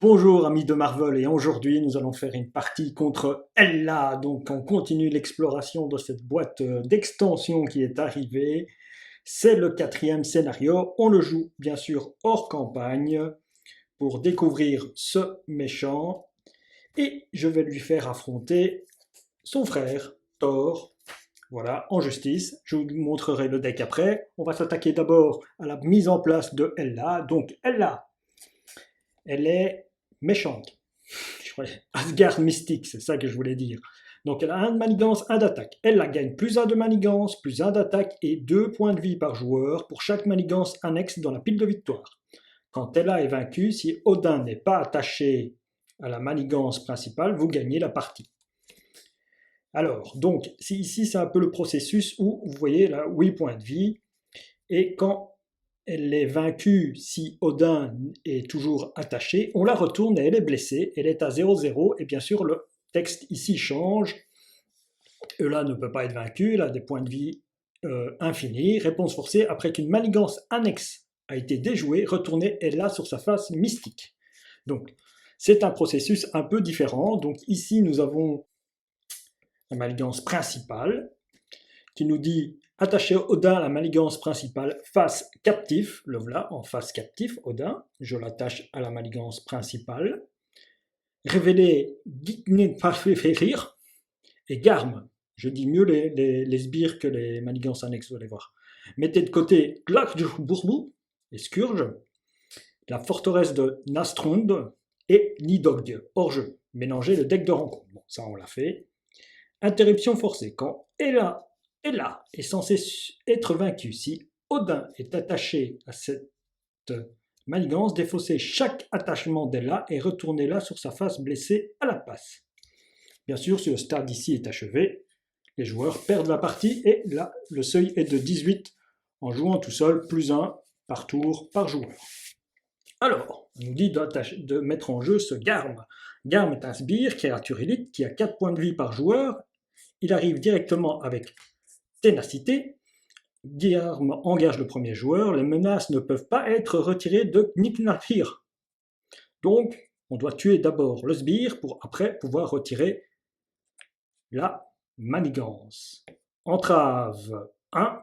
Bonjour amis de Marvel et aujourd'hui nous allons faire une partie contre Ella. Donc on continue l'exploration de cette boîte d'extension qui est arrivée. C'est le quatrième scénario. On le joue bien sûr hors campagne pour découvrir ce méchant. Et je vais lui faire affronter son frère Thor. Voilà, en justice. Je vous montrerai le deck après. On va s'attaquer d'abord à la mise en place de Ella. Donc Ella, elle est méchante. Asgard mystique, c'est ça que je voulais dire. Donc elle a 1 de manigance, 1 d'attaque. Elle la gagne plus 1 de manigance, plus 1 d'attaque et 2 points de vie par joueur pour chaque manigance annexe dans la pile de victoire. Quand Ella est vaincue, si Odin n'est pas attaché à la manigance principale, vous gagnez la partie. Alors, donc, ici c'est un peu le processus où vous voyez là 8 points de vie. Et quand elle est vaincue, si Odin est toujours attaché, on la retourne et elle est blessée, elle est à 0-0, et bien sûr le texte ici change. Ella ne peut pas être vaincue, elle a des points de vie infinis. Réponse forcée, après qu'une manigance annexe a été déjouée, retournez Ella sur sa face mystique. Donc c'est un processus un peu différent. Donc ici nous avons la manigance principale qui nous dit attacher Odin à la manigance principale face captif, le voilà en face captif, Odin, je l'attache à la manigance principale. Révéler Gitne Parférir et Garm, je dis mieux les sbires que les manigances annexes, vous allez voir. Mettez de côté Glakjbourbou et Scourge, la forteresse de Nastrond et Nidogg, hors jeu. Mélangez le deck de rencontre. Bon, ça on l'a fait. Interruption forcée. Quand Ella est censée être vaincue. Si Odin est attaché à cette manigance, défaussez chaque attachement d'Ella et retournez-la sur sa face blessée à la passe. Bien sûr, si le stade ici est achevé, les joueurs perdent la partie et là, le seuil est de 18 en jouant tout seul, plus 1 par tour par joueur. Alors, on nous dit de mettre en jeu ce Garm. Garm est un sbire, créature élite, qui a 4 points de vie par joueur. Il arrive directement avec ténacité. Garm engage le premier joueur. Les menaces ne peuvent pas être retirées de Niknafir. Donc, on doit tuer d'abord le sbire pour après pouvoir retirer la manigance. Entrave 1.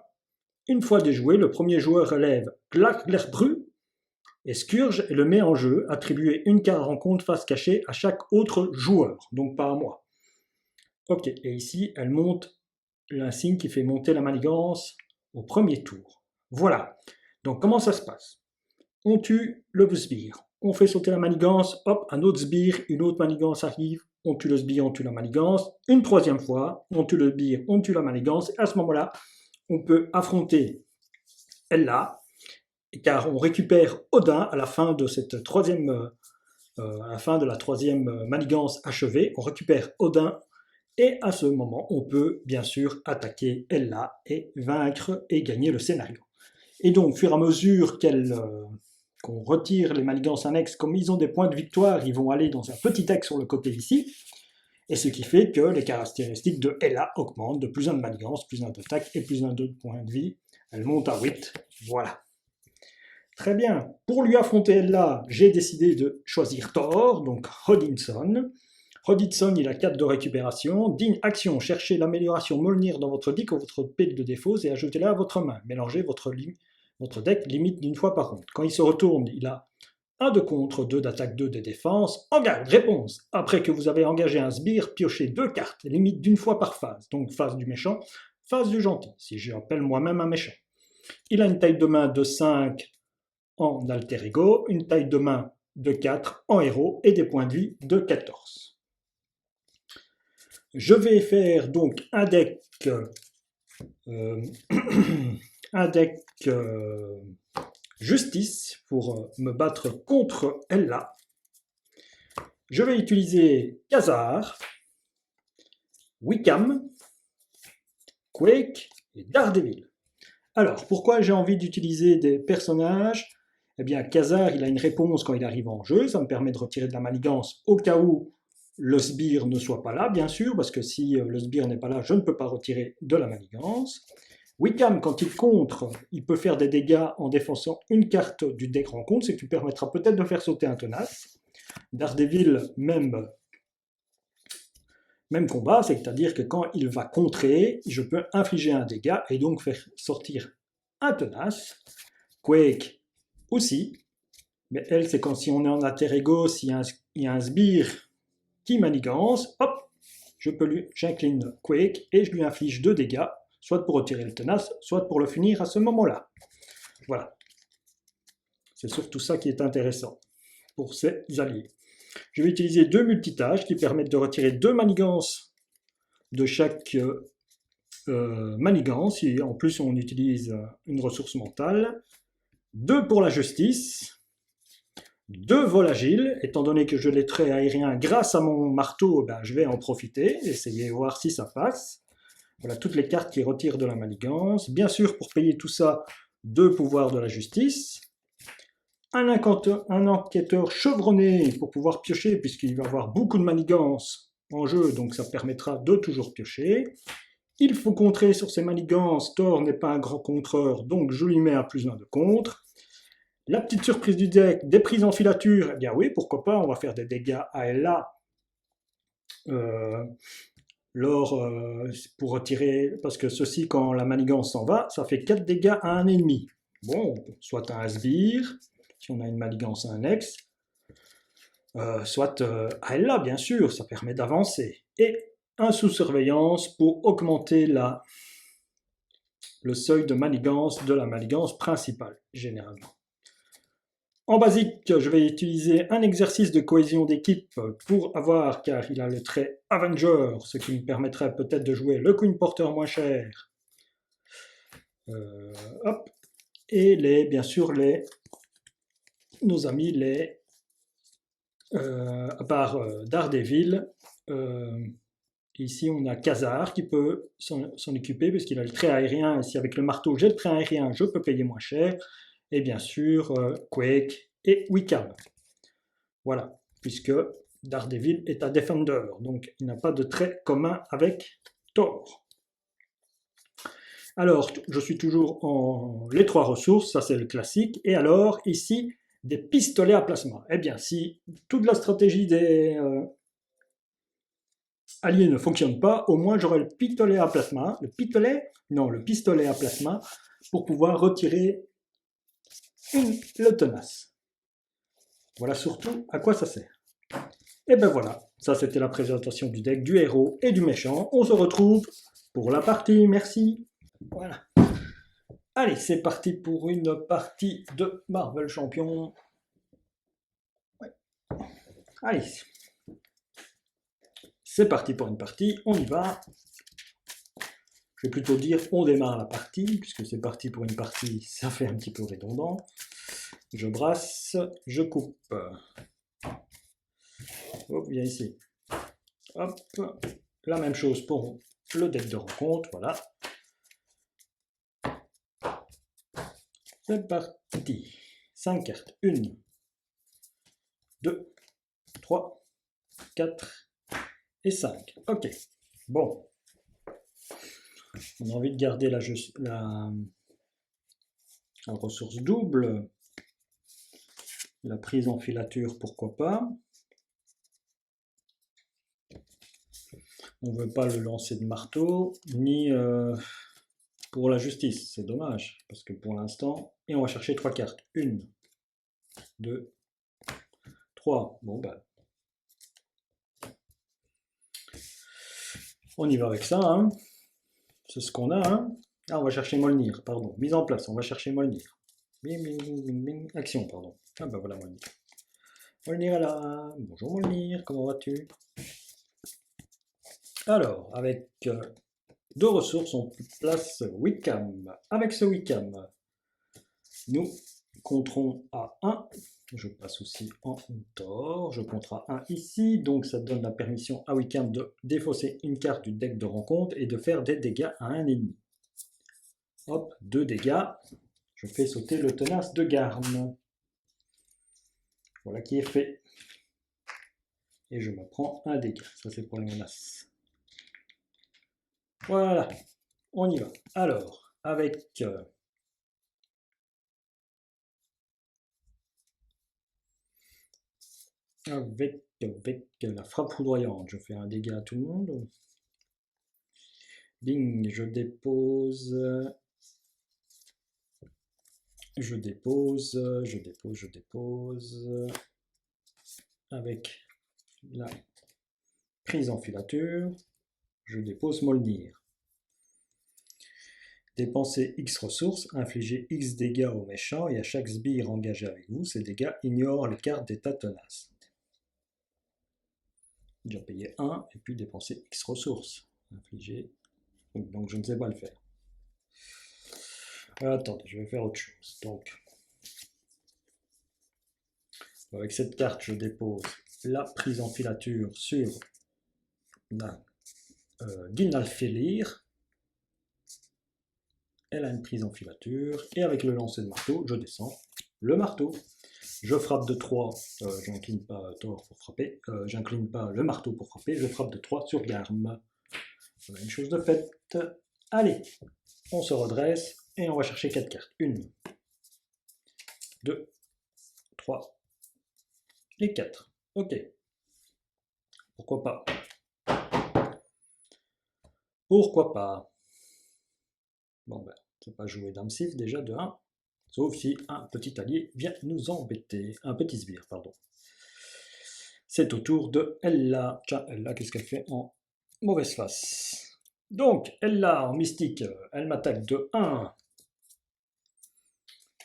Une fois déjoué, le premier joueur relève Glaklerbru et Scourge et le met en jeu. Attribuer une carte rencontre face cachée à chaque autre joueur, donc pas à moi. Ok, et ici, elle monte l'insigne qui fait monter la manigance au premier tour. Voilà. Donc, comment ça se passe? On tue le sbire. On fait sauter la manigance. Hop, un autre sbire, une autre manigance arrive. On tue le sbire, on tue la manigance. Une troisième fois, on tue le sbire, on tue la manigance. Et à ce moment-là, on peut affronter Ella, car on récupère Odin à la fin de cette troisième, à la fin de la troisième manigance achevée. On récupère Odin. Et à ce moment, on peut bien sûr attaquer Ella et vaincre et gagner le scénario. Et donc, au fur et à mesure qu'on retire les manigances annexes, comme ils ont des points de victoire, ils vont aller dans un petit texte sur le côté ici. Et ce qui fait que les caractéristiques de Ella augmentent de plus 1 de manigance, plus 1 d'attaque et plus 1 de points de vie. Elle monte à 8. Voilà. Très bien. Pour lui affronter Ella, j'ai décidé de choisir Thor, donc Hodinson. Hodinson, il a 4 de récupération. Digne action, cherchez l'amélioration Mjolnir dans votre deck ou votre pile de défauts et ajoutez-la à votre main. Mélangez votre deck limite d'une fois par ronde. Quand il se retourne, il a 1 de contre, 2 d'attaque, 2 de défense. Engage, réponse. Après que vous avez engagé un sbire, piochez 2 cartes, limite d'une fois par phase. Donc phase du méchant, phase du gentil, si j'appelle moi-même un méchant. Il a une taille de main de 5 en alter ego, une taille de main de 4 en héros et des points de vie de 14. Je vais faire donc un deck, justice pour me battre contre Ella. Je vais utiliser Khazar, Wickham, Quake et Daredevil. Alors, pourquoi j'ai envie d'utiliser des personnages? Eh bien, Khazar, il a une réponse quand il arrive en jeu, ça me permet de retirer de la manigance au cas où le sbire ne soit pas là, bien sûr, parce que si le sbire n'est pas là, je ne peux pas retirer de la manigance. Wickham, quand il contre, il peut faire des dégâts en défonçant une carte du deck rencontre, ce qui lui permettra peut-être de faire sauter un tenace. Daredevil, même combat, c'est-à-dire que quand il va contrer, je peux infliger un dégât et donc faire sortir un tenace. Quake aussi, mais elle, c'est quand si on est en alter ego, s'il y a un sbire qui manigance, hop, j'incline Quake et je lui inflige 2 dégâts, soit pour retirer le tenace, soit pour le finir à ce moment-là. Voilà. C'est surtout ça qui est intéressant pour ces alliés. Je vais utiliser 2 multitâches qui permettent de retirer 2 manigances de chaque manigance. Et en plus, on utilise une ressource mentale. 2 pour la justice. 2 vols agiles. Étant donné que je l'ai trait aérien grâce à mon marteau, ben, je vais en profiter, essayer de voir si ça passe. Voilà toutes les cartes qui retirent de la manigance. Bien sûr, pour payer tout ça, 2 pouvoirs de la justice. Un enquêteur chevronné pour pouvoir piocher, puisqu'il va avoir beaucoup de manigances en jeu, donc ça permettra de toujours piocher. Il faut contrer sur ces manigances. Thor n'est pas un grand contreur, donc je lui mets un +1 de contre. La petite surprise du deck, des prises en filature, eh bien oui, pourquoi pas, on va faire des dégâts à Ella. Pour retirer, parce que ceci, quand la manigance s'en va, ça fait 4 dégâts à un ennemi. Bon, soit un sbire, si on a une manigance à un ex, soit à Ella, bien sûr, ça permet d'avancer. Et un sous surveillance pour augmenter le seuil de manigance de la manigance principale, généralement. En basique, je vais utiliser un exercice de cohésion d'équipe pour avoir, car il a le trait Avenger, ce qui me permettrait peut-être de jouer le Queen Porter moins cher. Hop. Et bien sûr, nos amis, à part Daredevil, ici on a Khazar qui peut s'en occuper, parce qu'il a le trait aérien, et si avec le marteau j'ai le trait aérien, je peux payer moins cher. Et bien sûr, Quake et Wickham. Voilà, puisque Daredevil est un Defender, donc il n'a pas de trait commun avec Thor. Alors, je suis toujours en les 3 ressources, ça c'est le classique, et alors, ici, des pistolets à plasma. Eh bien, si toute la stratégie des alliés ne fonctionne pas, au moins j'aurai le pistolet à plasma, le pistolet à plasma, pour pouvoir retirer le tenace. Voilà surtout à quoi ça sert. Et ben voilà, ça c'était la présentation du deck du héros et du méchant. On se retrouve pour la partie, merci. Voilà. Allez, c'est parti pour une partie de Marvel Champion. Ouais. Allez, c'est parti pour une partie, on y va. Je vais plutôt dire on démarre la partie, puisque c'est parti pour une partie, ça fait un petit peu redondant. Je brasse, je coupe. Hop, viens ici. Hop, la même chose pour le deck de rencontre, voilà. C'est parti. 5 cartes. 1, 2, 3, 4 et 5. Ok. Bon. On a envie de garder la ressource double. La prise en filature, pourquoi pas. On ne veut pas le lancer de marteau, ni pour la justice. C'est dommage, parce que pour l'instant... Et on va chercher 3 cartes. 1, 2, 3. Bon, ben... On y va avec ça, hein. C'est ce qu'on a, hein. Ah, on va chercher Mjolnir, pardon. Mise en place, on va chercher Mjolnir. Bing, bing, bing, bing, bing. Action, pardon. Ah ben voilà Mjolnir. Mjolnir est là. Bonjour Mjolnir, comment vas-tu? Alors, avec 2 ressources, on place Wickham. Avec ce Wickham, nous compterons à 1. Je passe aussi en Thor. Je compte à 1 ici. Donc ça donne la permission à Wickham de défausser une carte du deck de rencontre et de faire des dégâts à un ennemi. Hop, 2 dégâts. Je fais sauter le tenace de Garn. Voilà qui est fait. Et je me prends un dégât. Ça c'est pour les menaces. Voilà, on y va. Alors, avec avec la frappe foudroyante. Je fais un dégât à tout le monde. Ding, je dépose, avec la prise en filature, je dépose Molnir. Dépensez X ressources, infligez X dégâts aux méchants et à chaque sbire engagé avec vous, ces dégâts ignorent les cartes d'état tenace. J'ai payé 1 et puis dépenser X ressources. Infliger. Donc je ne sais pas le faire. Attendez, je vais faire autre chose. Donc, avec cette carte, je dépose la prise en filature sur la Ginalfelir. Elle a une prise en filature. Et avec le lancer de marteau, je descends le marteau. Je frappe de 3, j'incline pas Thor pour frapper, j'incline pas le marteau pour frapper, je frappe de 3 sur Garm. On a une chose de faite. Allez, on se redresse et on va chercher 4 cartes. 1, 2, 3 et 4. Ok. Pourquoi pas? Pourquoi pas? Bon ben, c'est pas jouer Dame Sif déjà de 1. Sauf si un petit allié vient nous embêter. Un petit sbire, pardon. C'est au tour de Ella. Tiens, Ella, qu'est-ce qu'elle fait en mauvaise face? Donc, Ella, en mystique, elle m'attaque de 1.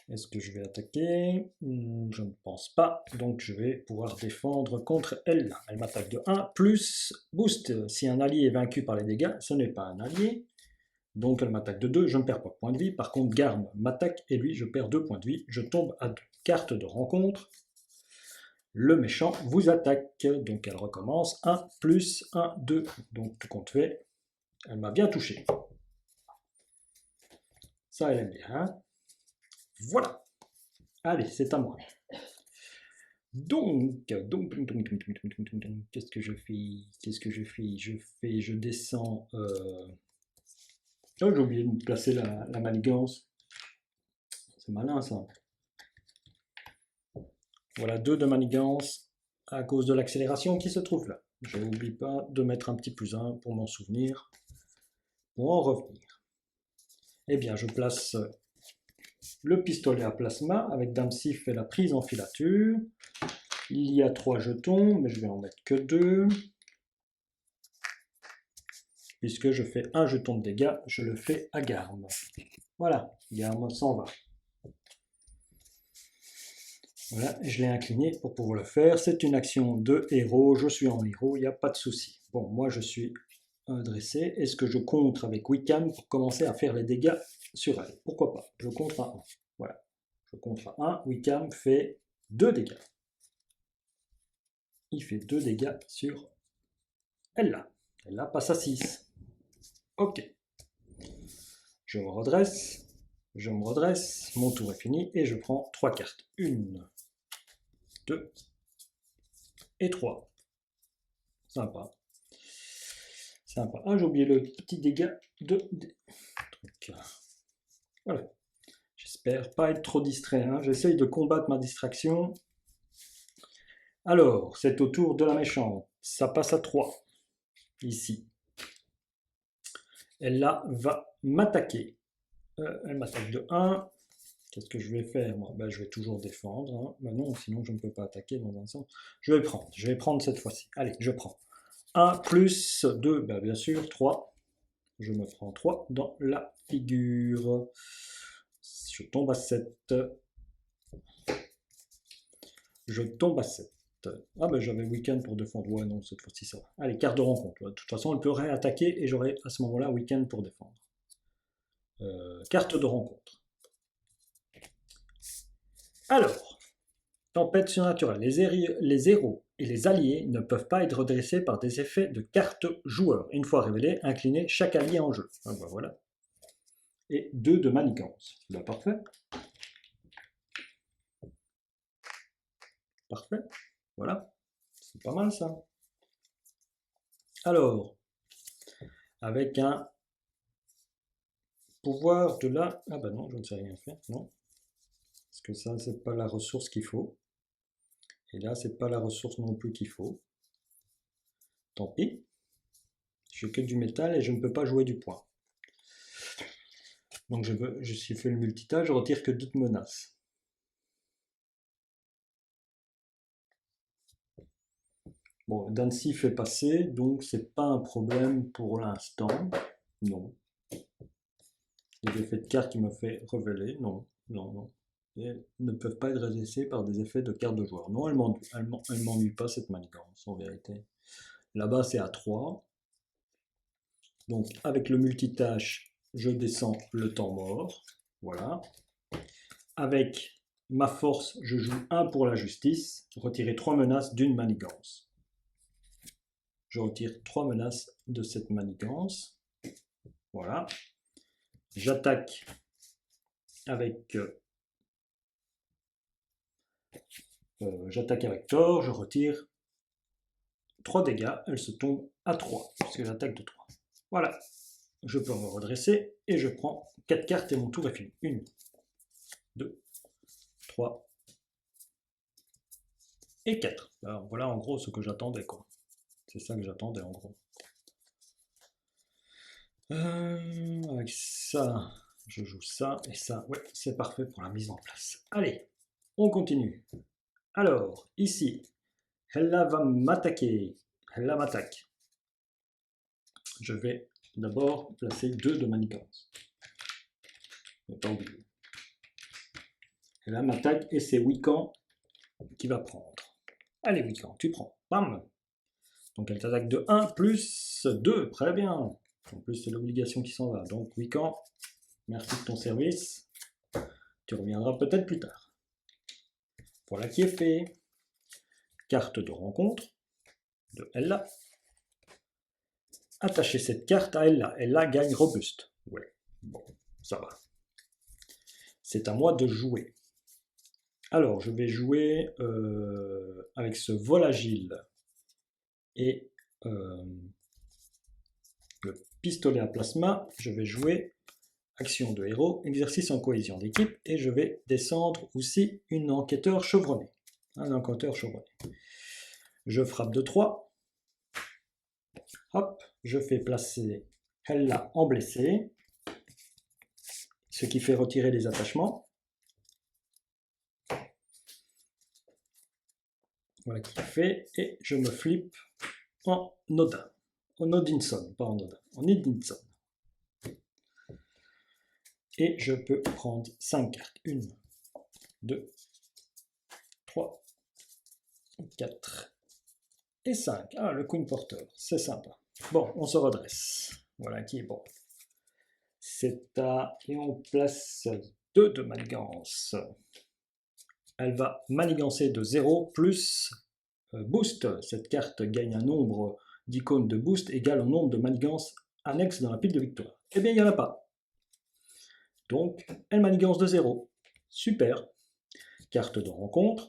Est-ce que je vais attaquer? Je ne pense pas. Donc, je vais pouvoir défendre contre Ella. Elle m'attaque de 1, plus boost. Si un allié est vaincu par les dégâts, ce n'est pas un allié. Donc elle m'attaque de 2, je ne perds pas de points de vie. Par contre, Garm m'attaque et lui, je perds 2 points de vie. Je tombe à 2. Carte de rencontre. Le méchant vous attaque. Donc elle recommence. 1, plus 1, 2. Donc tout compte fait, elle m'a bien touché. Ça, elle aime bien. Hein, voilà. Allez, c'est à moi. Donc, qu'est-ce que je fais? Je descends. Oh, j'ai oublié de placer la manigance. C'est malin ça. Voilà 2 de manigance à cause de l'accélération qui se trouve là. Je n'oublie pas de mettre un petit plus 1 pour m'en souvenir, pour en revenir. Eh bien, je place le pistolet à plasma avec Dame Sif et la prise en filature. Il y a 3 jetons, mais je vais en mettre que 2. Puisque je fais un jeton de dégâts, je le fais à Garm. Voilà, Garm s'en va. Voilà, je l'ai incliné pour pouvoir le faire. C'est une action de héros, je suis en héros, il n'y a pas de souci. Bon, moi je suis dressé. Est-ce que je contre avec Wiccan pour commencer à faire les dégâts sur elle? Pourquoi pas? Je contre à 1. Voilà, je contre à 1. Wiccan fait 2 dégâts. Il fait 2 dégâts sur elle là. Elle là passe à 6. Ok. Je me redresse. Mon tour est fini et je prends 3 cartes. 1, 2 et 3. Sympa. Sympa. Ah, j'ai oublié le petit dégât de truc. Voilà. J'espère pas être trop distrait. Hein. J'essaye de combattre ma distraction. Alors, c'est au tour de la méchante. Ça passe à 3. Ici. Elle là va m'attaquer. Elle m'attaque de 1. Qu'est-ce que je vais faire moi? Ben, je vais toujours défendre. Hein. Ben non, sinon je ne peux pas attaquer dans un sens. Je vais prendre cette fois-ci. Allez, je prends. 1 plus 2, ben, bien sûr, 3. Je me prends 3 dans la figure. Je tombe à 7. Je tombe à 7. Ah ben j'avais week-end pour défendre. Ouais, non, cette fois-ci ça va. Allez, carte de rencontre. De toute façon, elle peut réattaquer et j'aurai à ce moment-là week-end pour défendre. Carte de rencontre. Alors, tempête surnaturelle. Les héros et les alliés ne peuvent pas être redressés par des effets de carte joueur. Une fois révélés, inclinez chaque allié en jeu. Ah ben voilà. Et 2 de manigance. C'est parfait. Parfait. Voilà. C'est pas mal ça. Alors, avec un pouvoir de la... Ah bah non, je ne sais rien faire, non. Parce que ça, c'est pas la ressource qu'il faut. Et là, c'est pas la ressource non plus qu'il faut. Tant pis. J'ai que du métal et je ne peux pas jouer du point. Donc je suis fait le multitâche, je retire que 2 menaces. Bon, Dancy fait passer, donc c'est pas un problème pour l'instant. Non. Les effets de cartes qui me fait révéler, non, non, non. Et ne peuvent pas être résistés par des effets de cartes de joueur. Non, elle m'ennuie pas cette manigance, en vérité. Là-bas, c'est à 3. Donc, avec le multitâche, je descends le temps mort. Voilà. Avec ma force, je joue 1 pour la justice. Retirer 3 menaces d'une manigance. Je retire 3 menaces de cette manigance. Voilà. J'attaque avec Thor, je retire 3 dégâts, elle se tombe à 3, puisque j'attaque de 3. Voilà, je peux me redresser et je prends 4 cartes et mon tour est fini. 1, 2, 3 et 4. Alors, voilà en gros ce que j'attendais, quoi. C'est ça que j'attendais en gros. Avec ça, je joue ça et ça. Ouais, c'est parfait pour la mise en place. Allez, on continue. Alors, ici, elle va m'attaquer. Elle m'attaque. Je vais d'abord placer 2 de manigance. Ne pas oublier. Elle m'attaque et c'est Wiccan qui va prendre. Allez Wiccan, tu prends. Bam. Donc elle t'attaque de 1 plus 2. Très bien. En plus, c'est l'obligation qui s'en va. Donc Wiccan, merci de ton service. Tu reviendras peut-être plus tard. Voilà qui est fait. Carte de rencontre de Ella. Attachez cette carte à Ella. Ella gagne robuste. Ouais, bon, ça va. C'est à moi de jouer. Alors, je vais jouer avec ce vol agile et le pistolet à plasma. Je vais jouer action de héros, exercice en cohésion d'équipe, et je vais descendre aussi une enquêteur chevronné. Un enquêteur chevronné. Je frappe de 3. Hop, je fais placer Hella en blessé, ce qui fait retirer les attachements. Voilà qui est fait, et je me flippe en Odin. En Odinson, pas en Odin, en Odinson. Et je peux prendre 5 cartes. 1, 2, 3, 4 et 5. Ah, le Queen Porter, c'est sympa. Bon, on se redresse. Voilà qui est bon. C'est à... Et on place 2 de manigance. Elle va manigancer de 0 plus boost. Cette carte gagne un nombre d'icônes de boost égal au nombre de manigances annexes dans la pile de victoire. Eh bien, il n'y en a pas. Donc, elle manigance de 0. Super. Carte de rencontre.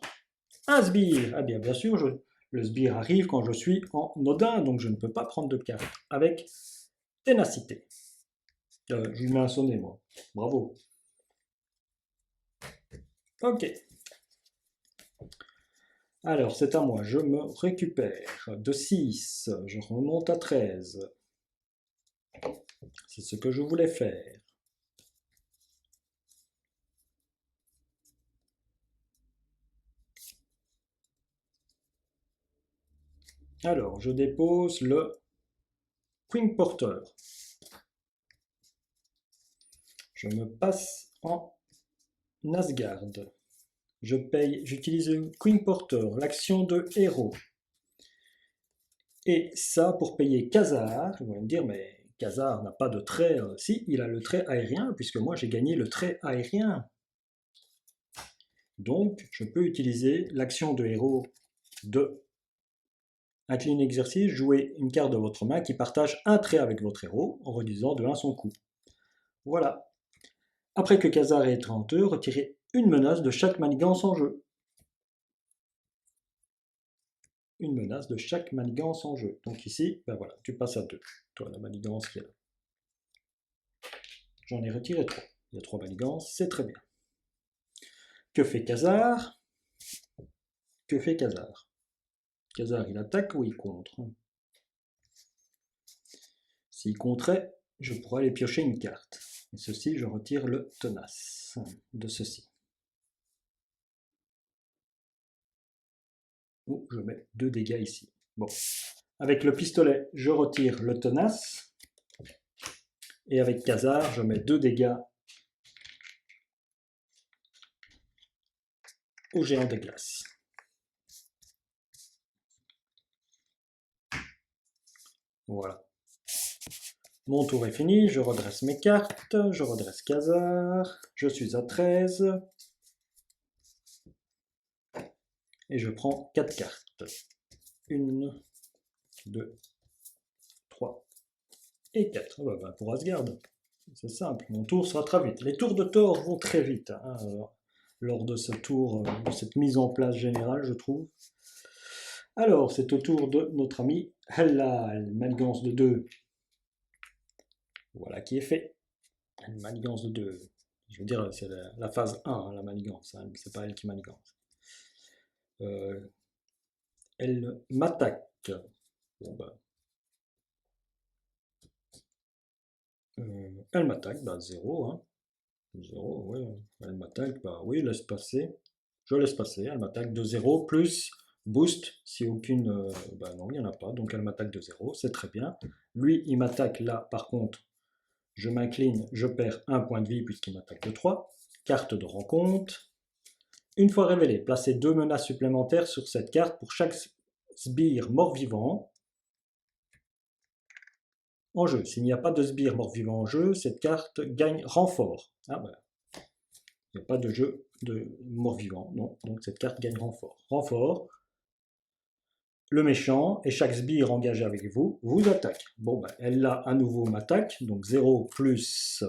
Un sbire. Eh bien, bien sûr, le sbire arrive quand je suis en Odin, donc je ne peux pas prendre de carte. Avec ténacité. Je lui mets un sonnet, moi. Bravo. Ok. Alors, c'est à moi. Je me récupère de 6. Je remonte à 13. C'est ce que je voulais faire. Alors, je dépose le Queen Porter. Je me passe en Asgard. J'utilise le Queen Porter, l'action de héros. Et ça pour payer Khazar. Vous allez me dire, mais Khazar n'a pas de trait. Si, il a le trait aérien, puisque moi j'ai gagné le trait aérien. Donc, je peux utiliser l'action de héros de incliner exercice, jouer une carte de votre main qui partage un trait avec votre héros en réduisant de 1 son coût. Voilà. Après que Khazar ait été en jeu, retirez une menace de chaque manigance en jeu. Une menace de chaque manigance en jeu. Donc ici, ben voilà, tu passes à 2. Toi, la manigance qui est là. J'en ai retiré 3. Il y a 3 manigances, c'est très bien. Que fait Khazar? Que fait Khazar? Khazar, il attaque ou il contre? S'il contrait, je pourrais aller piocher une carte. Et ceci, je retire le tenace de ceci. Ou je mets 2 dégâts ici. Bon. Avec le pistolet, je retire le tenace. Et avec Khazar, je mets 2 dégâts au géant de glace. Voilà. Mon tour est fini, je redresse mes cartes, je redresse Khazar, je suis à 13. Et je prends 4 cartes. 1, 2, 3 et 4. Bah, pour Asgard, c'est simple, mon tour sera très vite. Les tours de Thor vont très vite hein, lors de ce tour, de cette mise en place générale, je trouve. Alors, c'est au tour de notre ami Hela, une manigance de 2. Voilà qui est fait. Une manigance de 2. Je veux dire, c'est la phase 1, hein, la manigance. Hein, c'est pas elle qui manigance. Elle m'attaque. Bon, bah. Elle m'attaque, bah 0. Hein. 0, ouais. Elle m'attaque, bah oui, laisse passer. Je laisse passer. Elle m'attaque de 0 plus boost. Si aucune. Bah non, il n'y en a pas. Donc elle m'attaque de 0. C'est très bien. Lui, il m'attaque là, par contre. Je m'incline, je perds 1 point de vie puisqu'il m'attaque de 3. Carte de rencontre. Une fois révélée, placez 2 menaces supplémentaires sur cette carte pour chaque sbire mort-vivant en jeu. S'il n'y a pas de sbire mort-vivant en jeu, cette carte gagne renfort. Ah ben, il n'y a pas de jeu de mort-vivant, non. Donc cette carte gagne renfort. Renfort, le méchant et chaque sbire engagé avec vous vous attaque. Bon, ben, elle là à nouveau m'attaque, donc 0 plus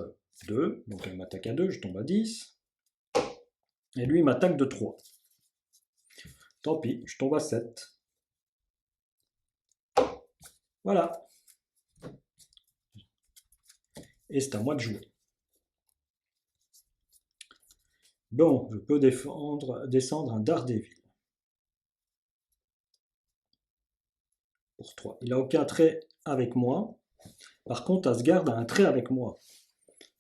2, donc elle m'attaque à 2, je tombe à 10. Et lui, il m'attaque de 3. Tant pis, je tombe à 7. Voilà. Et c'est à moi de jouer. Bon, je peux descendre un Daredevil. Pour 3. Il n'a aucun trait avec moi. Par contre, Asgard a un trait avec moi.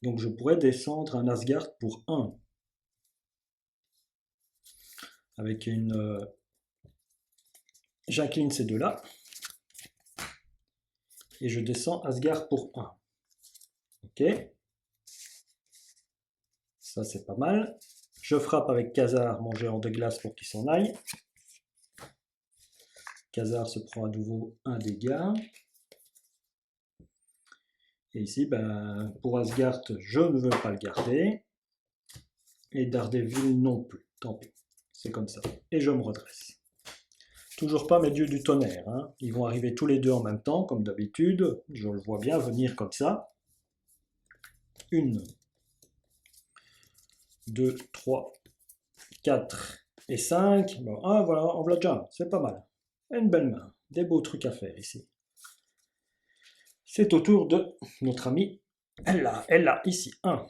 Donc je pourrais descendre un Asgard pour 1. Avec une... J'incline ces deux-là. Et je descends Asgard pour 1. Ok. Ça, c'est pas mal. Je frappe avec Khazar, mon géant de glace, pour qu'il s'en aille. Khazar se prend à nouveau un dégât. Et ici, ben, pour Asgard, je ne veux pas le garder. Et Daredevil non plus. Tant pis. C'est comme ça. Et je me redresse. Toujours pas mes dieux du tonnerre. Hein. Ils vont arriver tous les deux en même temps, comme d'habitude. Je le vois bien venir comme ça. 1, 2, 3, 4 et 5. Bon, ah, voilà, on l'a déjà. C'est pas mal. Une belle main. Des beaux trucs à faire ici. C'est au tour de notre amie. Elle a ici 1.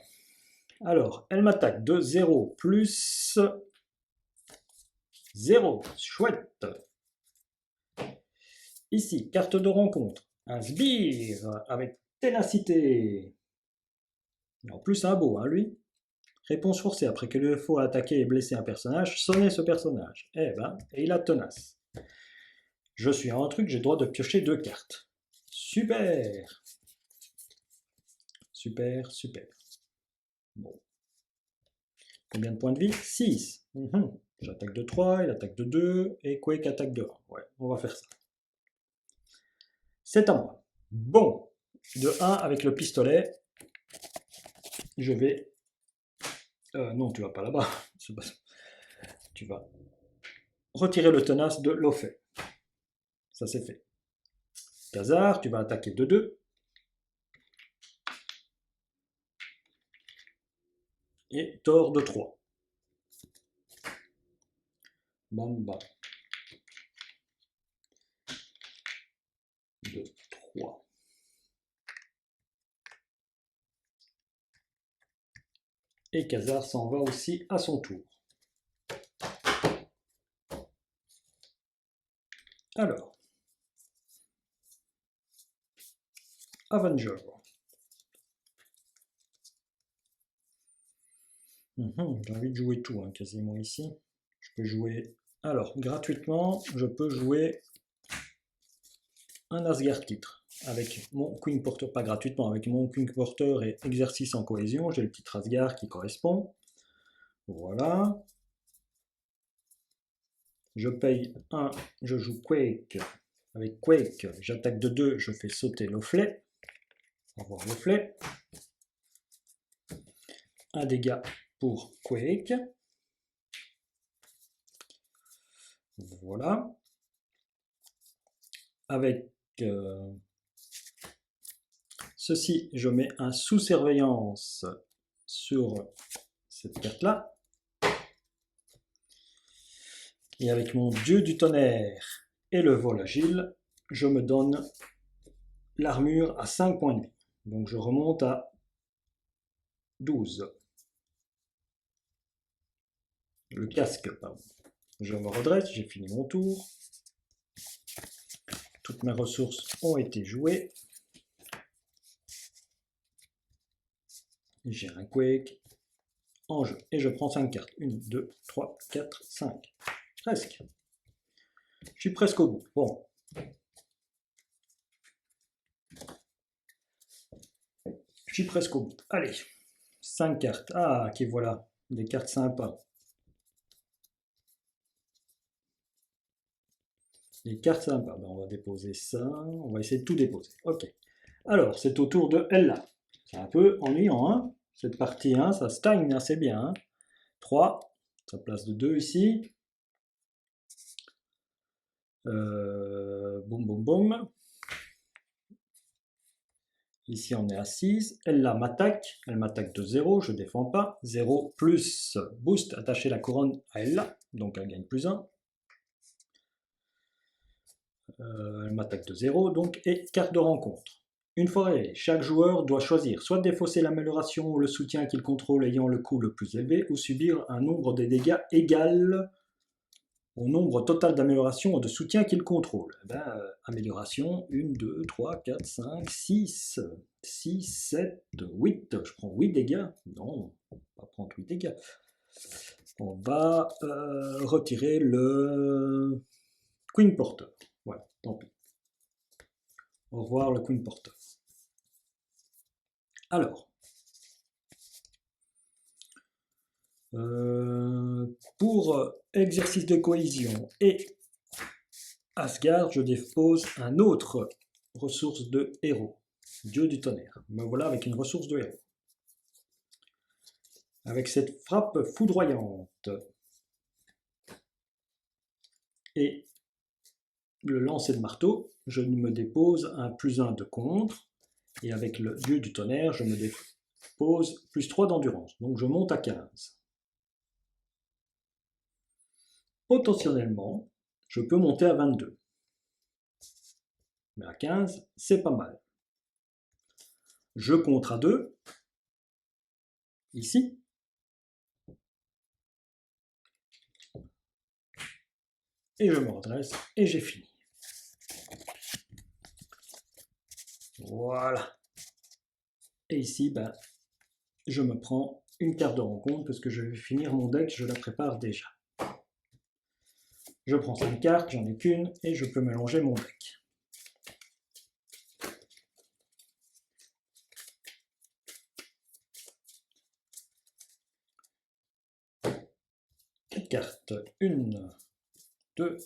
Alors, elle m'attaque de 0 plus 0. Chouette. Ici, carte de rencontre. Un sbire avec ténacité. En plus, un beau, hein, lui. Réponse forcée. Après que l'UFO a attaqué et blessé un personnage, sonnez ce personnage. Eh ben, et il a tenace. Je suis à un truc, j'ai le droit de piocher 2 cartes. Super. Super, super. Bon. Combien de points de vie? 6. J'attaque de 3, il attaque de 2, et Quake attaque de 1. Ouais, on va faire ça. C'est à moi. Bon, de 1 avec le pistolet, je vais... non, tu vas pas là-bas. Tu vas retirer le tenace de l'Ophet. Ça c'est fait. Khazar, tu vas attaquer de 2. Et Thor de 3. Bamba. De 3. Et Khazar s'en va aussi à son tour. Alors, Avenger. J'ai envie de jouer tout, hein, quasiment ici. Je peux jouer... Alors, gratuitement, je peux jouer un Asgard titre. Avec mon Queen Porter, pas gratuitement, avec mon Queen Porter et exercice en cohésion, j'ai le titre Asgard qui correspond. Voilà. Je paye 1, je joue Quake. Avec Quake, j'attaque de 2, je fais sauter l'Oflet. Au revoir l'Oflet. Un dégât pour Quake. Voilà. Avec ceci, je mets un sous-surveillance sur cette carte-là. Et avec mon dieu du tonnerre et le vol agile, je me donne l'armure à 5 points de vie. Donc je remonte à 12. Le casque, pardon. Je me redresse, j'ai fini mon tour. Toutes mes ressources ont été jouées. J'ai un Quake en jeu. Et je prends 5 cartes. 1, 2, 3, 4, 5. Presque. Je suis presque au bout. Bon. Je suis presque au bout. Allez. 5 cartes. Ah, qui voilà. Des cartes sympas. Des cartes sympas. Ben, on va déposer ça. On va essayer de tout déposer. Ok. Alors, c'est au tour de Ella. C'est un peu ennuyant, hein. Cette partie, hein, ça stagne assez bien. Hein. 3. Ça place de 2 ici. Boum, boum, boum. Ici, on est à 6. Elle là m'attaque. Elle m'attaque de 0. Je ne défends pas. 0 plus boost. Attacher la couronne à elle là. Donc, elle gagne plus 1. Elle m'attaque de 0. Donc, et carte de rencontre. Une fois réglée, chaque joueur doit choisir soit défausser l'amélioration ou le soutien qu'il contrôle ayant le coût le plus élevé, ou subir un nombre de dégâts égal au nombre total d'améliorations ou de soutien qu'il contrôle. Amélioration, 1, 2, 3, 4, 5, 6, 6, 7, 8. Je prends 8 dégâts. Non, on va prendre 8 dégâts. On va retirer le Queen Porter. Voilà, tant pis. Au revoir le Queen Porter. Alors, pour exercice de cohésion et Asgard, je dépose un autre ressource de héros, dieu du tonnerre. Me voilà avec une ressource de héros. Avec cette frappe foudroyante et le lancer de marteau, je me dépose un +1 de contre. Et avec le dieu du tonnerre, je me dépose +3 d'endurance. Donc je monte à 15. Potentiellement, je peux monter à 22. Mais à 15, c'est pas mal. Je contre à 2. Ici. Et je me redresse et j'ai fini. Voilà. Et ici, je me prends une carte de rencontre parce que je vais finir mon deck, je la prépare déjà. Je prends 5 cartes, j'en ai qu'une, et je peux mélanger mon deck. Cartes. 1, 2,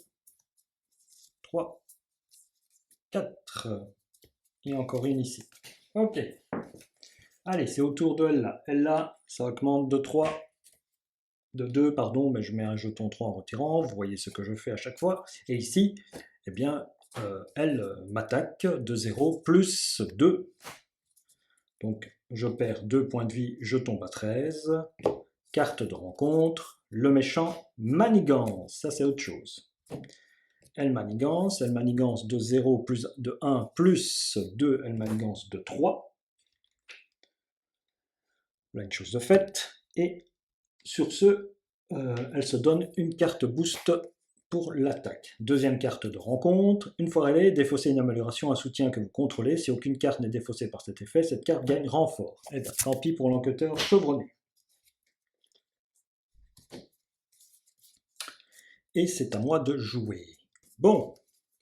3, 4. Et encore une ici. Ok. Allez, c'est au tour de Ella. Ella, ça augmente de 3. De 2, pardon, mais je mets un jeton 3 en retirant. Vous voyez ce que je fais à chaque fois. Et ici, eh bien, elle m'attaque de 0 plus 2. Donc, je perds 2 points de vie, je tombe à 13. Carte de rencontre. Le méchant manigance, ça c'est autre chose. Elle manigance de 0 plus de 1 plus 2, elle manigance de 3. Voilà une chose de faite. Et sur ce, elle se donne une carte boost pour l'attaque. Deuxième carte de rencontre. Une fois révélée, défausser une amélioration, un soutien que vous contrôlez. Si aucune carte n'est défaussée par cet effet, cette carte gagne renfort. Eh bien, tant pis pour l'enquêteur chevronné. Et c'est à moi de jouer. Bon,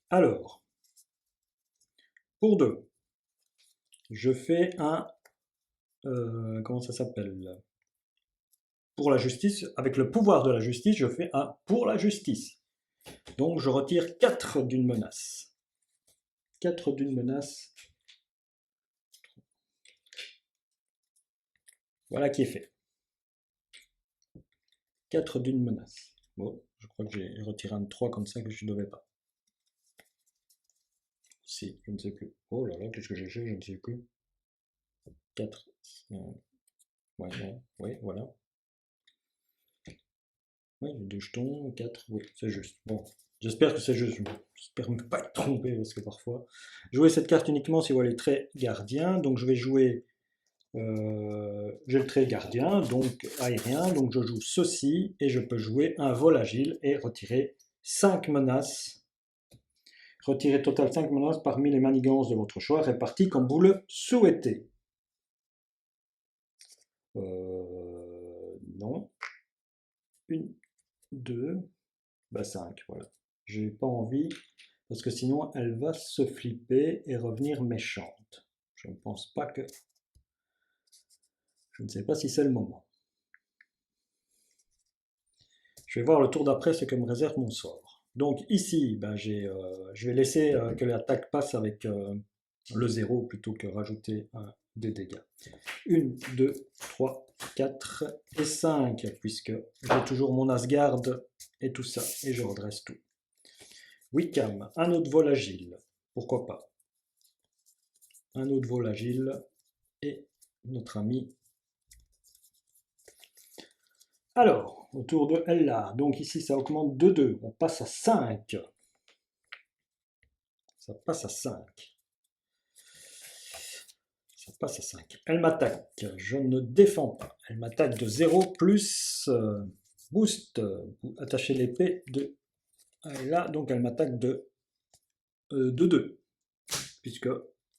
alors, pour 2, je fais un... comment ça s'appelle? Pour la justice, avec le pouvoir de la justice, je fais un pour la justice. Donc je retire 4 d'une menace. 4 d'une menace. Voilà qui est fait. 4 d'une menace. Bon, je crois que j'ai retiré un de 3 comme ça que je ne devais pas. Si, je ne sais plus. Oh là là, qu'est-ce que j'ai fait? Je ne sais plus. 4. Ouais, non, ouais, voilà. Oui, j'ai 2 jetons, 4, oui, c'est juste. Bon, j'espère que c'est juste. J'espère ne pas être trompé parce que parfois. Jouer cette carte uniquement si vous avez les traits gardiens. Donc je vais jouer. J'ai le trait gardien, donc aérien. Donc je joue ceci et je peux jouer un vol agile et retirer 5 menaces. Retirer total 5 menaces parmi les manigances de votre choix, réparties comme vous le souhaitez. Non. 1, 2, bah 5, voilà. J'ai pas envie, parce que sinon elle va se flipper et revenir méchante. Je ne pense pas que... Je ne sais pas si c'est le moment. Je vais voir le tour d'après ce que me réserve mon sort. Donc ici, ben je vais laisser que l'attaque passe avec le 0 plutôt que rajouter des dégâts. 1, 2, 3, 4 et 5, puisque j'ai toujours mon Asgard et tout ça, et je redresse tout. Wickham, un autre vol agile, pourquoi pas. Un autre vol agile, et notre ami. Alors, autour de Ella, donc ici ça augmente de 2, on passe à 5. Ça passe à 5. Ça passe à 5. Elle m'attaque, je ne défends pas. Elle m'attaque de 0 plus boost, attacher l'épée de Ella, donc elle m'attaque de 2, puisque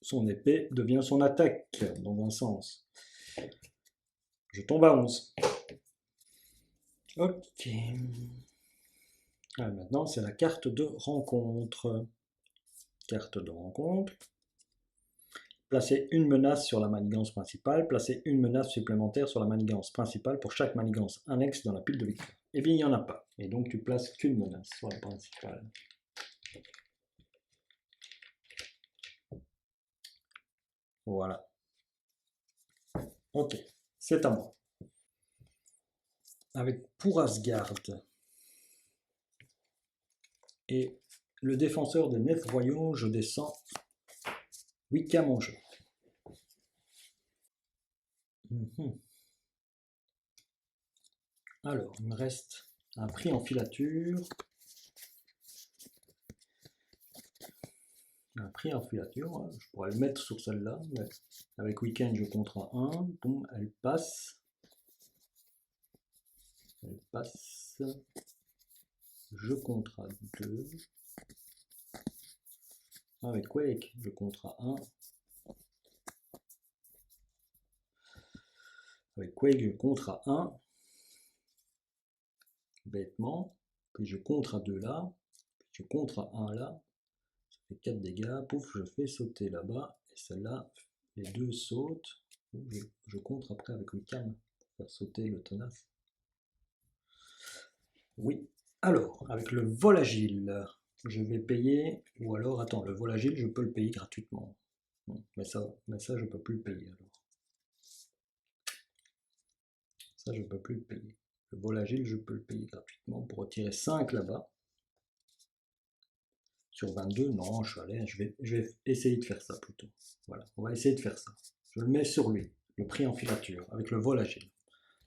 son épée devient son attaque, dans un sens. Je tombe à 11. Ok. Alors maintenant, c'est la carte de rencontre. Carte de rencontre. Placer une menace sur la manigance principale. Placer une menace supplémentaire sur la manigance principale pour chaque manigance annexe dans la pile de victoire. Eh bien, il n'y en a pas. Et donc, tu places qu'une menace sur la principale. Voilà. Ok, c'est à moi. Avec pour Asgard et le défenseur des 9 royaumes, je descends Wickham en jeu. Alors, il me reste un prix en filature. Un prix en filature, je pourrais le mettre sur celle-là, mais avec Weekend je compte à 1, bon, elle passe. Elle passe. Je compte à 2. Avec Quake, je compte à 1. Avec Quake, je compte à 1. Bêtement. Puis je compte à 2 là. Puis je compte à 1 là. Ça fait 4 dégâts. Pouf, je fais sauter là-bas. Et celle-là, les 2 sautent. Je compte après avec Wickham pour faire sauter le tenace. Oui. Alors, avec le vol agile, je vais payer, ou alors, attends, le vol agile, je peux le payer gratuitement. Non, mais ça, je peux plus le payer alors. Ça, je peux plus le payer. Le vol agile, je peux le payer gratuitement pour retirer 5 là-bas. Sur 22, non, je vais essayer de faire ça plutôt. Voilà, on va essayer de faire ça. Je le mets sur lui, le prix en filature, avec le vol agile.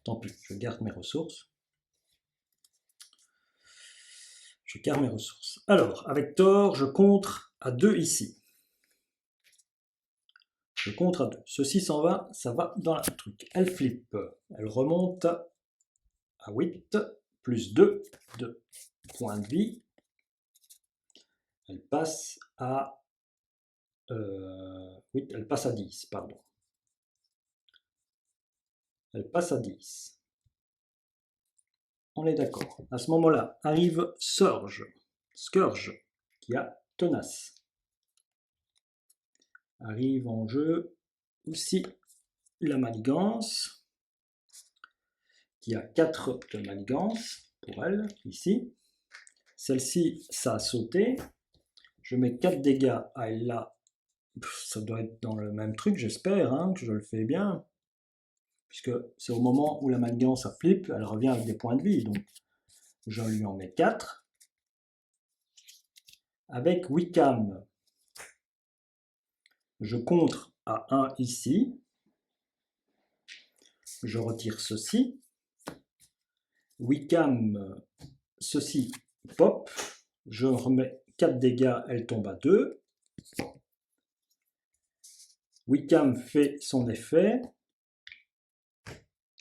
Tant pis, je garde mes ressources. Je garde mes ressources. Alors, avec Thor, je contre à 2 ici. Je contre à 2. Ceci s'en va, ça va dans la truc. Elle flippe. Elle remonte à 8, plus 2 de points de vie. Elle passe à... oui, elle passe à 10, pardon. Elle passe à 10. On est d'accord. À ce moment-là, arrive Scourge, qui a tenace. Arrive en jeu aussi la manigance, qui a 4 de manigance pour elle, ici. Celle-ci, ça a sauté. Je mets 4 dégâts à elle là. Ça doit être dans le même truc, j'espère, hein, que je le fais bien. Puisque c'est au moment où la manigance ça flippe, elle revient avec des points de vie. Donc, je lui en mets 4. Avec Wickham, je contre à 1 ici. Je retire ceci. Wickham, ceci pop. Je remets 4 dégâts, elle tombe à 2. Wickham fait son effet.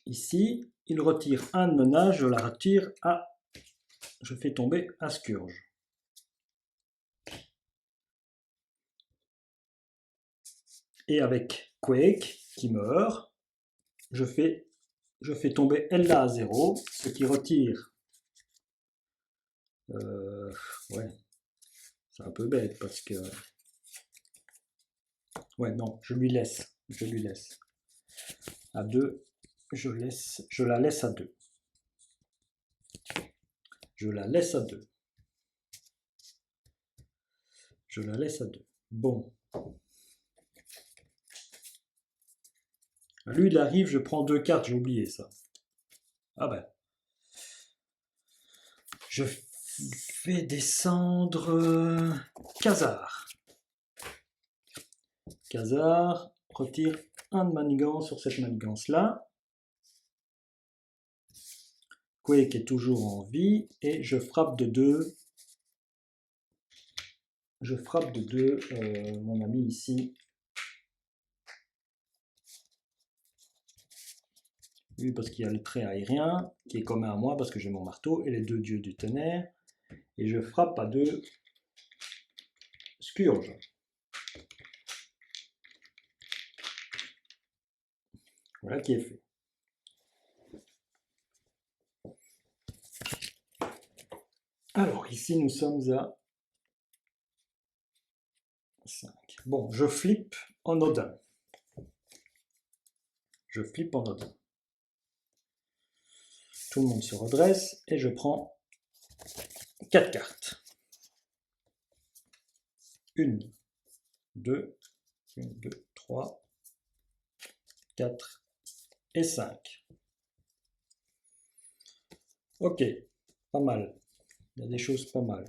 Ici, il retire un de menace, je la retire à... Je fais tomber à Scourge. Et avec Quake, qui meurt, je fais tomber Ella à 0, ce qui retire... ouais, c'est un peu bête parce que... Ouais, non, je lui laisse. À 2, je la laisse à 2. Je la laisse à 2. Je la laisse à 2. Bon. Lui, il arrive, je prends 2 cartes, j'ai oublié ça. Ah ben. Je fais descendre Khazar. Khazar retire un de manigance sur cette manigance-là. Quake est toujours en vie et je frappe de 2. Je frappe de 2 mon ami ici. Oui, parce qu'il y a le trait aérien qui est commun à moi parce que j'ai mon marteau et les 2 dieux du tonnerre. Et je frappe à 2 Scourge. Voilà qui est fait. Alors ici nous sommes à 5. Bon, je flippe en Odin. Je flippe en Odin. Tout le monde se redresse et je prends 4 cartes. 1, 2, 1, 2, 3, 4 et 5. Ok, pas mal. Il y a des choses pas mal.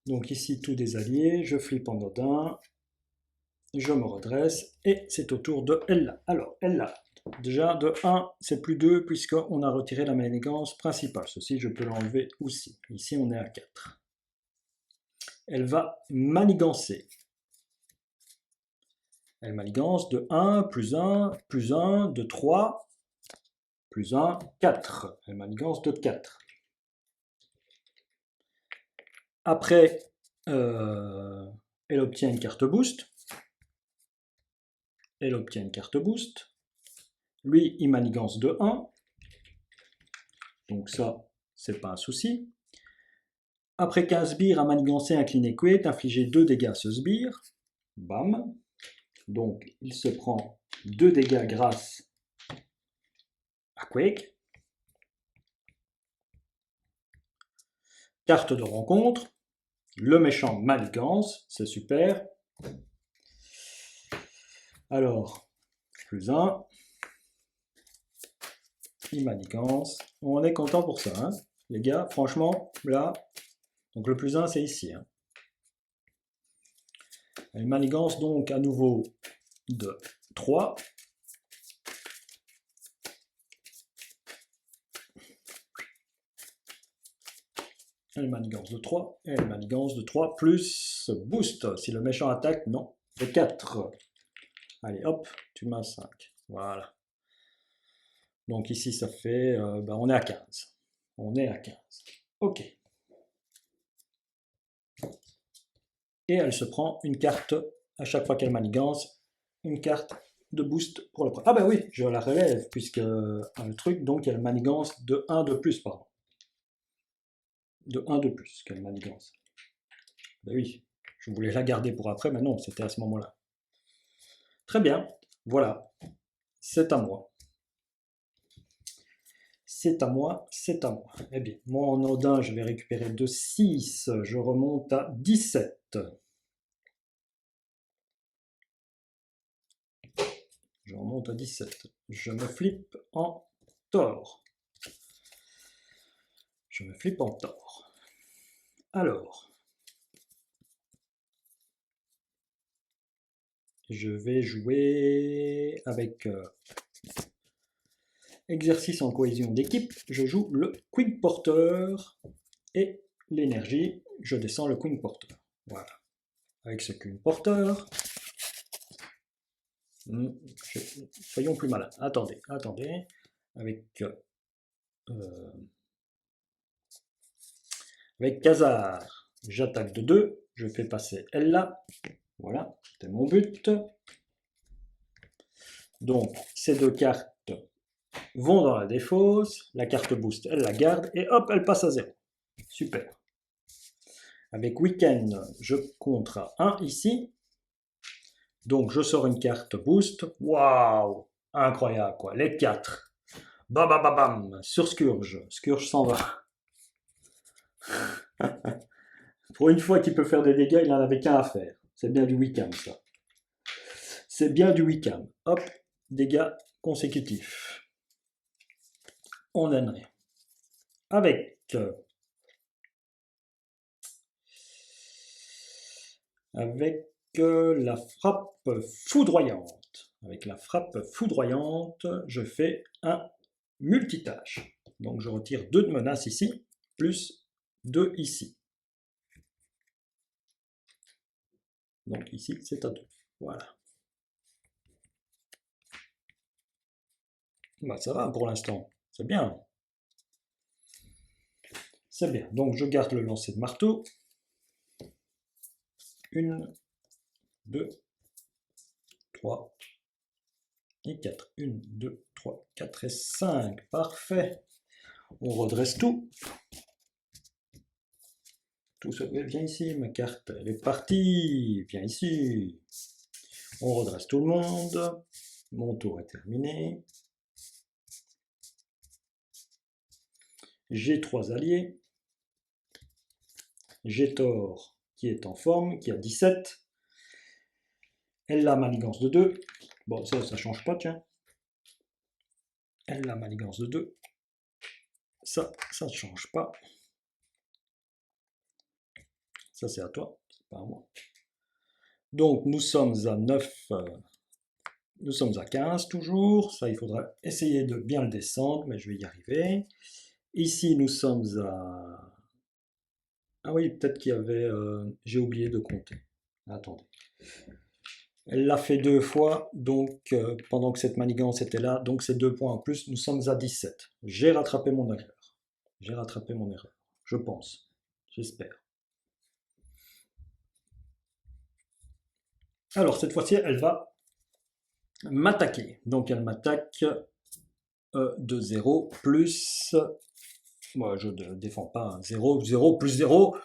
Donc ici, tout des alliés. Je flippe en Odin. Je me redresse et c'est au tour de Ella. Alors, Ella, déjà de 1, c'est plus 2 puisqu'on a retiré la manigance principale. Ceci, je peux l'enlever aussi. Ici, on est à 4. Elle va manigancer. Elle manigance de 1, plus 1, plus 1, de 3, plus 1, 4. Elle manigance de 4. Après, elle obtient une carte boost. Lui, il manigance de 1. Donc ça, c'est pas un souci. Après qu'un sbire a manigancé un clean equate, infligé 2 dégâts à ce sbire. Bam. Donc, il se prend 2 dégâts grâce à Quake. Carte de rencontre. Le méchant manigance, c'est super. Alors, plus 1. Il manigance. On est content pour ça, hein, les gars. Franchement, là, donc le plus 1, c'est ici. Hein. Elle manigance donc à nouveau de 3. Elle manigance de 3. Et elle manigance de 3 plus boost. Si le méchant attaque, non. De 4. Allez, hop, tu m'as 5. Voilà. Donc ici, ça fait, on est à 15. On est à 15. OK. Et elle se prend une carte à chaque fois qu'elle manigance, une carte de boost pour le premier. Ah ben oui, je la relève, puisque le truc, donc elle manigance de 1 de plus, pardon. De 1 de plus qu'elle manigance. Ben oui, je voulais la garder pour après, mais non, c'était à ce moment-là. Très bien, voilà, c'est à moi. C'est à moi, c'est à moi. Eh bien, moi en Odin, je vais récupérer de 6, je remonte à 17. Je remonte à 17. Je me flippe en Thor. Je me flippe en Thor. Alors, je vais jouer avec exercice en cohésion d'équipe. Je joue le Quick Porter et l'énergie, je descends le Quick Porter. Voilà. Avec ce Quick Porter, soyons plus malins. Attendez, attendez. Avec Khazar, j'attaque de 2. Je fais passer elle là. Voilà, c'était mon but. Donc, ces deux cartes vont dans la défausse. La carte boost, elle la garde. Et hop, elle passe à 0. Super. Avec Weekend, je contre à 1 ici. Donc, je sors une carte boost. Waouh! Incroyable, quoi. Les 4. Bam, bam, bam, bam. Sur Scourge. Scourge s'en va. Pour une fois qu'il peut faire des dégâts, il n'en avait qu'un à faire. C'est bien du Wickham, ça. C'est bien du Wickham. Hop, dégâts consécutifs. On n'aime rien. Avec la frappe foudroyante. Avec la frappe foudroyante, je fais un multitâche. Donc je retire 2 de menace ici, plus 2 ici. Donc ici, c'est à 2. Voilà. Bah, ça va pour l'instant. C'est bien. C'est bien. Donc je garde le lancer de marteau. 1, 2, 3 et 4. 1, 2, 3, 4 et 5. Parfait. On redresse tout. Tout ça, viens ici, ma carte, elle est partie. Viens ici. On redresse tout le monde. Mon tour est terminé. J'ai 3 alliés. J'ai Thor qui est en forme, qui a 17. Elle a manigance de 2. Bon, ça ne change pas, tiens. Elle a manigance de 2. Ça ne change pas. Ça, c'est à toi, c'est pas à moi. Donc, nous sommes à 9. Nous sommes à 15 toujours. Ça, il faudra essayer de bien le descendre, mais je vais y arriver. Ici, nous sommes à... Ah oui, peut-être qu'il y avait... j'ai oublié de compter. Attendez. Elle l'a fait 2 fois, donc pendant que cette manigance était là, donc c'est 2 points en plus. Nous sommes à 17. J'ai rattrapé mon erreur. J'ai rattrapé mon erreur. Je pense. J'espère. Alors, cette fois-ci, elle va m'attaquer. Donc, elle m'attaque de 0 plus... Moi, je ne défends pas. 0, 0 plus 0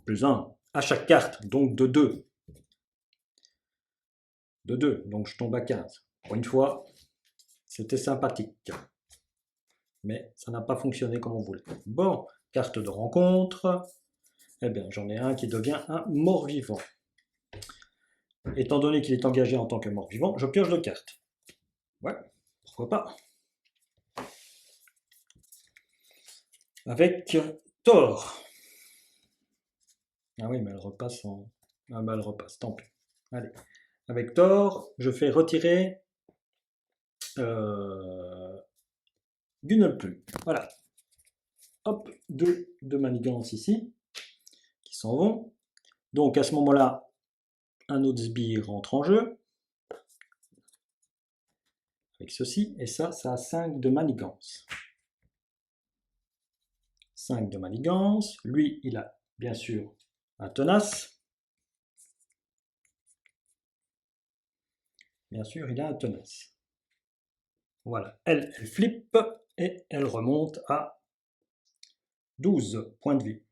plus 1 à chaque carte. Donc, de 2. De 2. Donc, je tombe à 15. Pour une fois, c'était sympathique. Mais ça n'a pas fonctionné comme on voulait. Bon, carte de rencontre. Eh bien, j'en ai un qui devient un mort-vivant. Étant donné qu'il est engagé en tant que mort-vivant, je pioche 2 cartes. Ouais, pourquoi pas. Avec Thor. Ah oui, mais elle repasse en... Ah bah elle repasse, tant pis. Allez. Avec Thor, je fais retirer Gunnelplug. Voilà. Hop, 2 de manigance ici, qui s'en vont. Donc à ce moment-là, un autre sbire rentre en jeu. avec ceci, et ça a 5 de manigance. 5 de manigance. Lui, il a bien sûr un tenace. Bien sûr, il a un tenace. Voilà, elle flippe et elle remonte à 12 points de vie.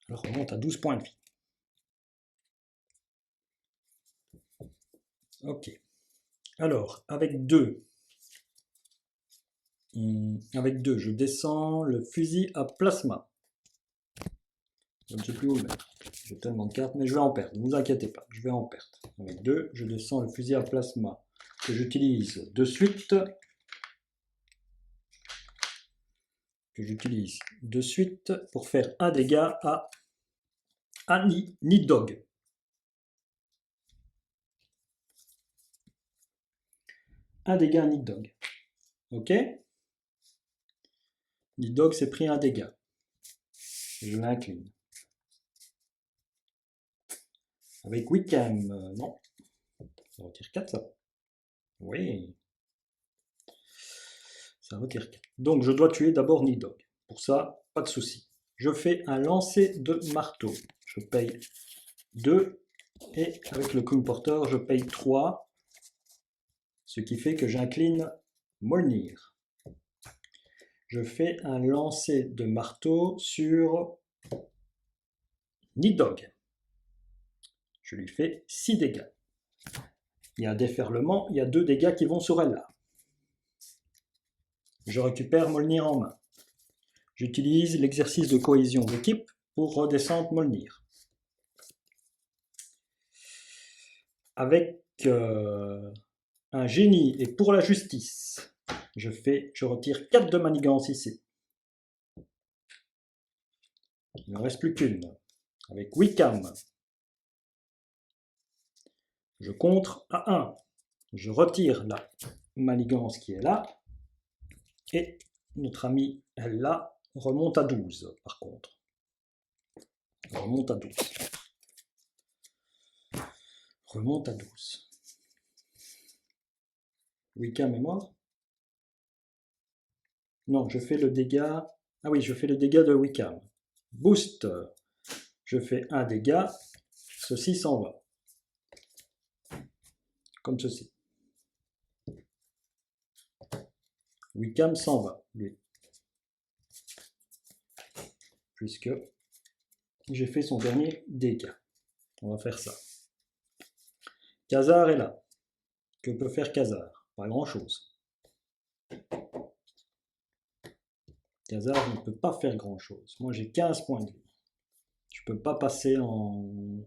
Elle remonte à 12 points de vie. Ok. Alors, avec 2, je descends le fusil à plasma. Je ne sais plus où le mettre. J'ai tellement de cartes, mais je vais en perdre. Ne vous inquiétez pas, je vais en perdre. Avec 2, je descends le fusil à plasma que j'utilise de suite. Pour faire un dégât à Nidhogg. Un dégât à Nidhogg. Ok? Nidhogg s'est pris un dégât. Je l'incline. Avec Wickham, non. Ça retire 4, ça. Oui. Ça retire 4. Donc, je dois tuer d'abord Nidhogg. Pour ça, pas de souci. Je fais un lancer de marteau. Je paye 2. Et avec le King Porter, je paye 3. Ce qui fait que j'incline Molnir. Je fais un lancer de marteau sur Nidhogg. Je lui fais 6 dégâts. Il y a un déferlement, il y a 2 dégâts qui vont sur elle. Je récupère Molnir en main. J'utilise l'exercice de cohésion d'équipe pour redescendre Molnir. Avec un génie et pour la justice, je retire 4 de manigance ici. Il ne reste plus qu'une. Avec Wickham, je contre à 1. Je retire la manigance qui est là. Et notre ami, elle là, remonte à 12 par contre. Remonte à 12. Remonte à 12. Wickham est mort? Non, je fais le dégât. Ah oui, je fais le dégât de Wickham. Boost. Je fais un dégât. Ceci s'en va. Comme ceci. Wickham s'en va, lui. Puisque j'ai fait son dernier dégât. On va faire ça. Khazar est là. Que peut faire Khazar? Pas grand-chose. Khazar ne peut pas faire grand-chose. Moi, j'ai 15 points de vie. Je peux pas passer en...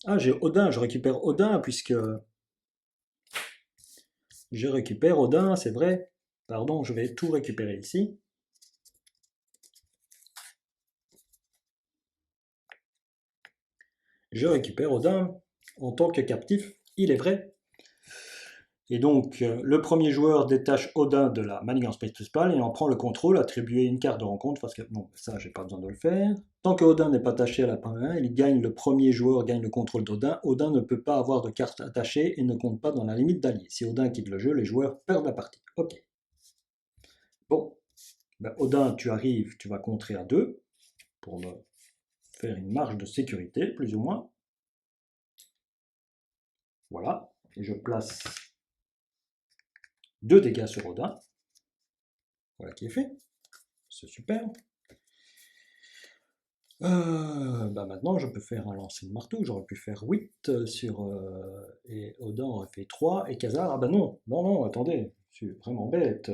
Ah, j'ai Odin. Je récupère Odin puisque... Je récupère Odin, c'est vrai. Pardon, je vais tout récupérer ici. Je récupère Odin en tant que captif, il est vrai. Et donc, le premier joueur détache Odin de la manigance principale et en prend le contrôle, attribuer une carte de rencontre, parce que non, ça, j'ai pas besoin de le faire. Tant que Odin n'est pas attaché à la main, le premier joueur gagne le contrôle d'Odin. Odin ne peut pas avoir de carte attachée et ne compte pas dans la limite d'alliés. Si Odin quitte le jeu, les joueurs perdent la partie. Ok. Bon, ben, Odin, tu arrives, tu vas contrer à 2 pour me faire une marge de sécurité, plus ou moins. Voilà, et je place 2 dégâts sur Odin. Voilà qui est fait. C'est super. Bah maintenant, je peux faire un lancer de marteau. J'aurais pu faire 8 sur... et Odin aurait fait 3. Et Khazar, ah bah non, non, non, attendez, je suis vraiment bête.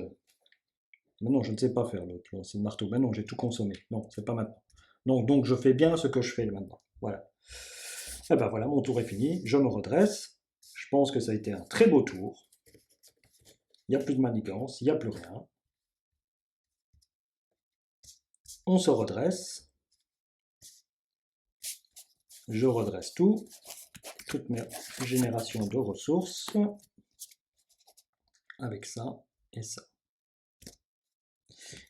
Mais non, je ne sais pas faire le lancer de marteau. Mais non, j'ai tout consommé. Non, c'est pas maintenant. Donc, je fais bien ce que je fais maintenant. Voilà. Et ben voilà, mon tour est fini. Je me redresse. Je pense que ça a été un très beau tour. Il n'y a plus de manigance, il n'y a plus rien. On se redresse. Je redresse tout. Toutes mes générations de ressources. Avec ça et ça.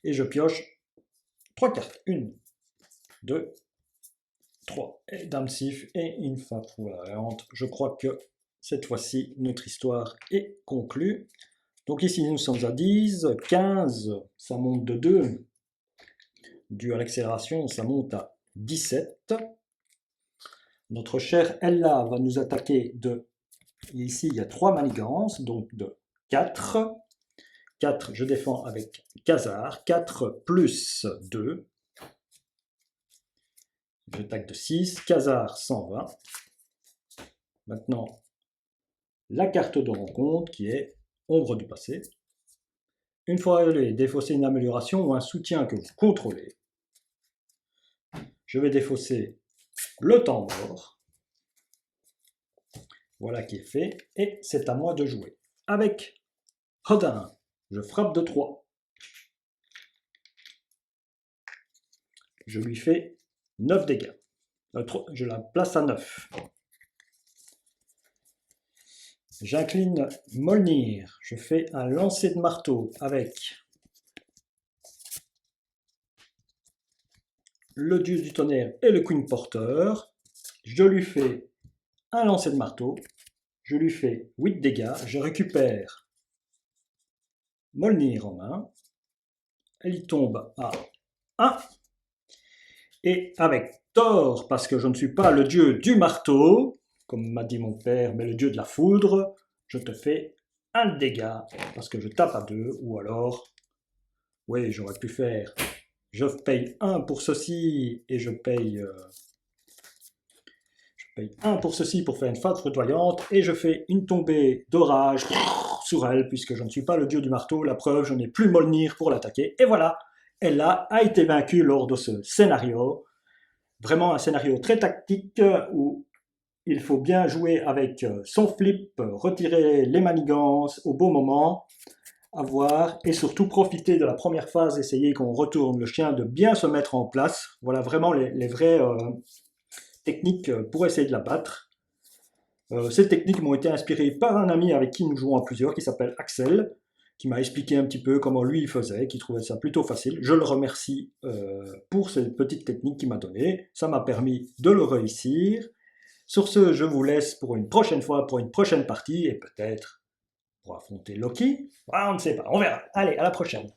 Et je pioche 3 cartes. 1, 2, 3 et dame 6 et une face voyante. Je crois que cette fois-ci, notre histoire est conclue. Donc ici, nous sommes à 10, 15, ça monte de 2. Dû à l'accélération, ça monte à 17. Notre chère Ella va nous attaquer de... Ici, il y a 3 manigances, donc de 4. 4, je défends avec Khazar. 4 plus 2. J'attaque de 6. Khazar 120. Maintenant, la carte de rencontre qui est Ombre du passé. Une fois allé défausser une amélioration ou un soutien que vous contrôlez, je vais défausser le temps mort. Voilà qui est fait. Et c'est à moi de jouer. Avec Hodin, je frappe de 3. Je lui fais 9 dégâts. Je la place à 9. J'incline Molnir. Je fais un lancer de marteau avec le dieu du tonnerre et le Queen Porter. Je lui fais un lancer de marteau. Je lui fais 8 dégâts. Je récupère Molnir en main. Elle y tombe à 1. Et avec Thor, parce que je ne suis pas le dieu du marteau, comme m'a dit mon père, mais le dieu de la foudre, je te fais un dégât, parce que je tape à 2, ou alors, oui, j'aurais pu faire, je paye 1 pour ceci, et je paye 1 pour ceci pour faire une phase foudroyante, et je fais une tombée d'orage sur elle, puisque je ne suis pas le dieu du marteau, la preuve, je n'ai plus Molnir pour l'attaquer, et voilà, elle a été vaincue lors de ce scénario. Vraiment un scénario très tactique où il faut bien jouer avec son flip, retirer les manigances au bon moment, avoir et surtout profiter de la première phase, essayer qu'on retourne le chien de bien se mettre en place. Voilà vraiment les vraies techniques pour essayer de la battre. Ces techniques m'ont été inspirées par un ami avec qui nous jouons à plusieurs, qui s'appelle Axel, qui m'a expliqué un petit peu comment lui il faisait, qui trouvait ça plutôt facile. Je le remercie pour cette petite technique qu'il m'a donnée. Ça m'a permis de le réussir. Sur ce, je vous laisse pour une prochaine fois, pour une prochaine partie, et peut-être pour affronter Loki. Ah, on ne sait pas, on verra. Allez, à la prochaine.